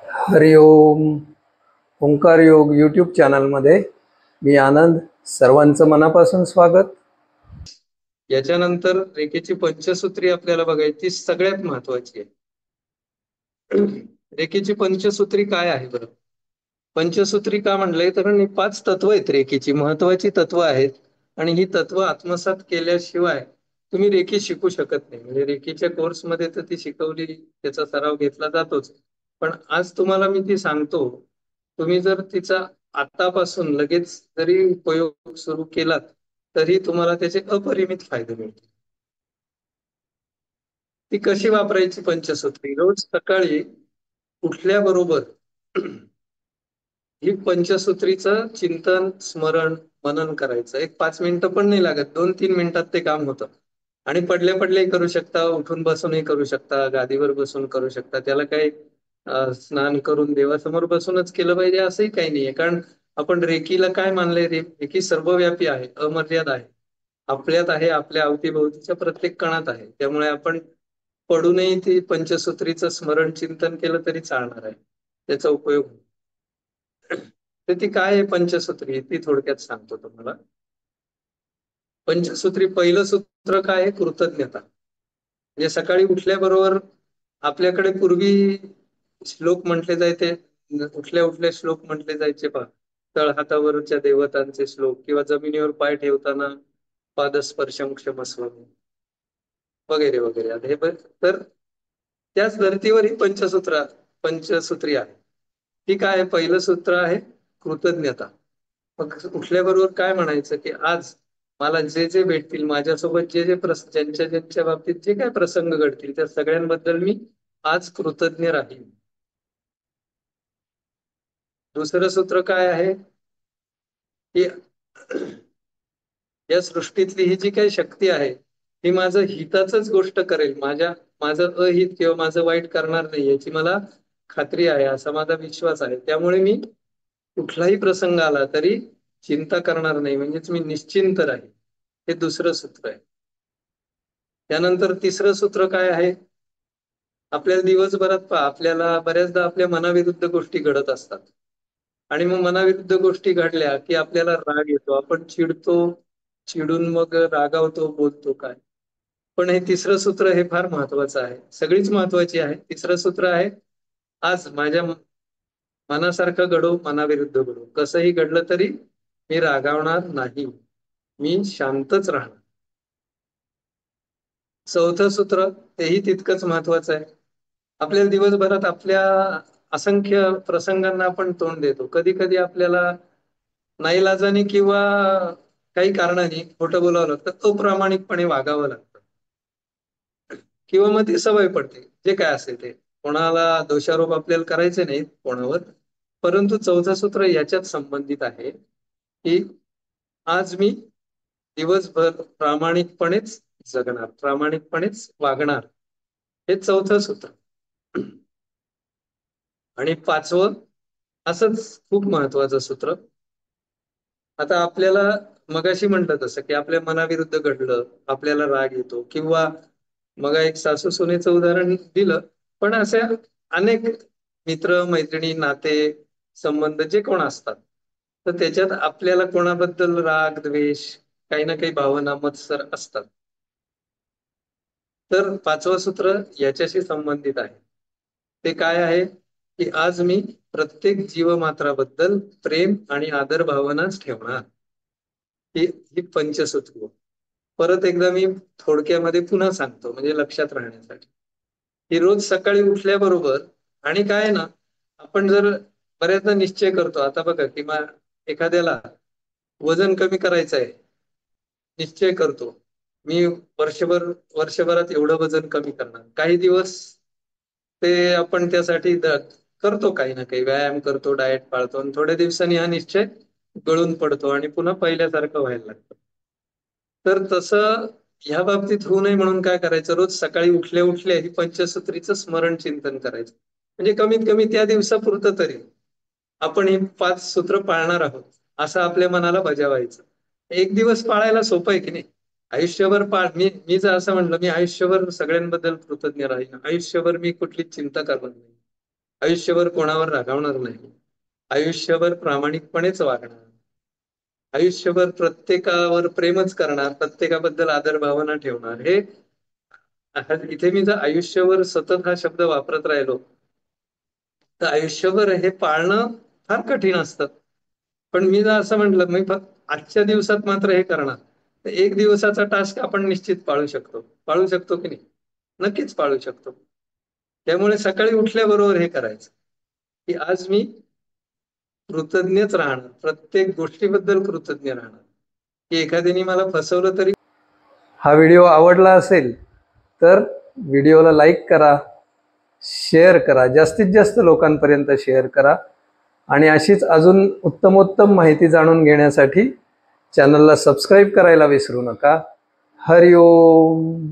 हरि ओम. ओंकार योग यूट्यूब चॅनलमध्ये मी आनंद, सर्वांचं मनापासून स्वागत. याच्यानंतर रेखेची पंचसूत्री आपल्याला बघायची, सगळ्यात महत्वाची आहे. रेखेची पंचसूत्री काय आहे बरं? पंचसूत्री का म्हणलंय? कारण ही 5 तत्व आहेत, रेखेची महत्वाची तत्व आहेत. आणि ही तत्व आत्मसात केल्याशिवाय तुम्ही रेखी शिकू शकत नाही. म्हणजे रेखीच्या कोर्समध्ये तर ती शिकवली, त्याचा सराव घेतला जातोच, पण आज तुम्हाला मी ती सांगतो. तुम्ही जर तिचा आतापासून लगेच जरी उपयोग सुरू केलात तरी तुम्हाला त्याचे अपरिमित फायदे मिळतील. ती कशी वापरायची पंचसूत्री? रोज सकाळी उठल्याबरोबर ही पंचसूत्रीचं चिंतन, स्मरण, मनन करायचं. एक 5 मिनिटं पण नाही लागत, 2-3 मिनिटात ते काम होतं. आणि पडल्या पडल्याही करू शकता, उठून बसूनही करू शकता, गादीवर बसून करू शकता. त्याला काही स्नान करून देवासमोर बसूनच केलं पाहिजे असंही काही नाहीये. कारण आपण रेकीला काय मानलंय? रेकी सर्वव्यापी आहे, अमर्याद आहे, आपल्यात आहे, आपल्या अवतीभोवतीच्या प्रत्येक कणात आहे. त्यामुळे आपण पडूनही ती पंचसूत्रीचं स्मरण, चिंतन केलं तरी चालणार आहे, त्याचा उपयोग. तर ती काय आहे पंचसूत्री? ती थोडक्यात सांगतो तुम्हाला. पंचसूत्री पहिलं सूत्र काय आहे? कृतज्ञता. म्हणजे सकाळी उठल्याबरोबर आपल्याकडे पूर्वी श्लोक म्हटले जायचे, उठल्या उठल्या श्लोक म्हटले जायचे पहा. तळहातावरच्या देवतांचे श्लोक, किंवा जमिनीवर पाय ठेवताना पादस्पर्शम क्षमस्व वगैरे वगैरे. आता हे तर त्याच धर्तीवर ही पंचसूत्री आहे. ती काय आहे? पहिलं सूत्र आहे कृतज्ञता. मग उठल्याबरोबर काय म्हणायचं की आज मला जे जे भेटतील, माझ्यासोबत जे जे ज्यांच्या ज्यांच्या बाबतीत जे काय प्रसंग घडतील, त्या सगळ्यांबद्दल मी आज कृतज्ञ राहील. दुसरं सूत्र काय आहे की या सृष्टीतली ही जी काही शक्ती आहे ती माझं हिताचंच गोष्ट करेल, माझं अहित किंवा माझं वाईट करणार नाही याची मला खात्री आहे, असा माझा विश्वास आहे. त्यामुळे मी कुठलाही प्रसंग आला तरी चिंता करणार नाही, म्हणजेच मी निश्चिंत राहील. हे दुसरं सूत्र आहे. त्यानंतर तिसरं सूत्र काय आहे? आपल्याला दिवसभरात पहा, आपल्याला बऱ्याचदा आपल्या मनाविरुद्ध गोष्टी घडत असतात. आणि मग मनाविरुद्ध गोष्टी घडल्या की आपल्याला राग येतो, आपण चिडतो, चिडून मग रागावतो, बोलतो काय. पण हे तिसरं सूत्र हे फार महत्वाचं आहे, सगळीच महत्वाची आहे. तिसरं सूत्र आहे, आज माझ्या मनासारखं घडो, मनाविरुद्ध घडो, कसंही घडलं तरी मी रागावणार नाही, मी शांतच राहणार. चौथं सूत्र तेही तितकंच महत्वाचं आहे. आपल्याला दिवसभरात आपल्या असंख्य प्रसंगांना आपण तोंड देतो. कधी कधी आपल्याला नाईलाजाने किंवा काही कारणाने खोटं बोलावं लागतं, अप्रामाणिकपणे वागावं लागतं, किंवा मग ती सवय पडते. जे काय असेल ते, कोणाला दोषारोप आपल्याला करायचे नाहीत कोणावर. परंतु चौथं सूत्र याच्यात संबंधित आहे की आज मी दिवसभर प्रामाणिकपणेच जगणार, प्रामाणिकपणेच वागणार. हे चौथं सूत्र. आणि पाचवं असंच खूप महत्वाचं सूत्र. आता आपल्याला मगाशी म्हटलं तसं की आपल्या मनाविरुद्ध घडलं, आपल्याला राग येतो, किंवा मग एक सासू सुनेचं उदाहरण दिलं, पण अशा अनेक मित्र मैत्रिणी, नाते संबंध जे कोण असतात, तर त्याच्यात आपल्याला कोणाबद्दल राग, द्वेष, काही ना काही भावना, मत्सर असतात. तर पाचवं सूत्र याच्याशी संबंधित आहे. ते काय आहे की आज मी प्रत्येक जीवमात्राबद्दल प्रेम आणि आदर भावनाच ठेवणार. ही पंचसूत्री. परत एकदा मी थोडक्यामध्ये पुन्हा सांगतो म्हणजे लक्षात राहण्यासाठी. ही रोज सकाळी उठल्याबरोबर. आणि काय ना, आपण जर बऱ्याचदा निश्चय करतो, आता बघा की एखाद्याला वजन कमी करायचं आहे, निश्चय करतो मी वर्षभरात एवढं वजन कमी करणार. काही दिवस ते आपण त्यासाठी करतो, काही ना काही व्यायाम करतो, डाएट पाळतो, आणि थोड्या दिवसांनी हा निश्चय गळून पडतो आणि पुन्हा पहिल्यासारखं व्हायला लागतं. तर तसं ह्या बाबतीत होऊ नये म्हणून काय करायचं? रोज सकाळी उठल्या उठल्या ही पंचसूत्रीचं स्मरण, चिंतन करायचं. म्हणजे कमीत कमी त्या दिवसापुरतं तरी आपण ही 5 सूत्र पाळणार आहोत असं आपल्या मनाला बजावायचं. एक दिवस पाळायला सोपं आहे की नाही? आयुष्यभर मी जर असं म्हणलं मी आयुष्यभर सगळ्यांबद्दल कृतज्ञ राहीन, आयुष्यभर मी कुठलीच चिंता करणार नाही, आयुष्यभर कोणावर रागावणार नाही, आयुष्यभर प्रामाणिकपणेच वागणार, आयुष्यभर प्रत्येकावर प्रेमच करणार, प्रत्येकाबद्दल आदर भावना ठेवणार. हे इथे मी जर आयुष्यभर सतत हा शब्द वापरत राहिलो तर आयुष्यभर हे पाळणं फार कठीण असतं. पण मी जर असं म्हटलं मी फक्त आजच्या दिवसात मात्र हे करणार, तर एक दिवसाचा टास्क आपण निश्चित पाळू शकतो. पाळू शकतो की नाही? नक्कीच पाळू शकतो. त्यामुळे सकाळी उठल्याबरोबर हे करायचं की आज मी कृतज्ञच राहणार, प्रत्येक गोष्टीबद्दल कृतज्ञ राहणार. की एखाद्याने मला फसवलं तरी. हा व्हिडिओ आवडला असेल तर व्हिडिओला लाईक करा, शेअर करा, जास्तीत जास्त लोकांपर्यंत शेअर करा. आणि अशीच अजून उत्तमोत्तम माहिती जाणून घेण्यासाठी चॅनलला सबस्क्राईब करायला विसरू नका. हरिओम.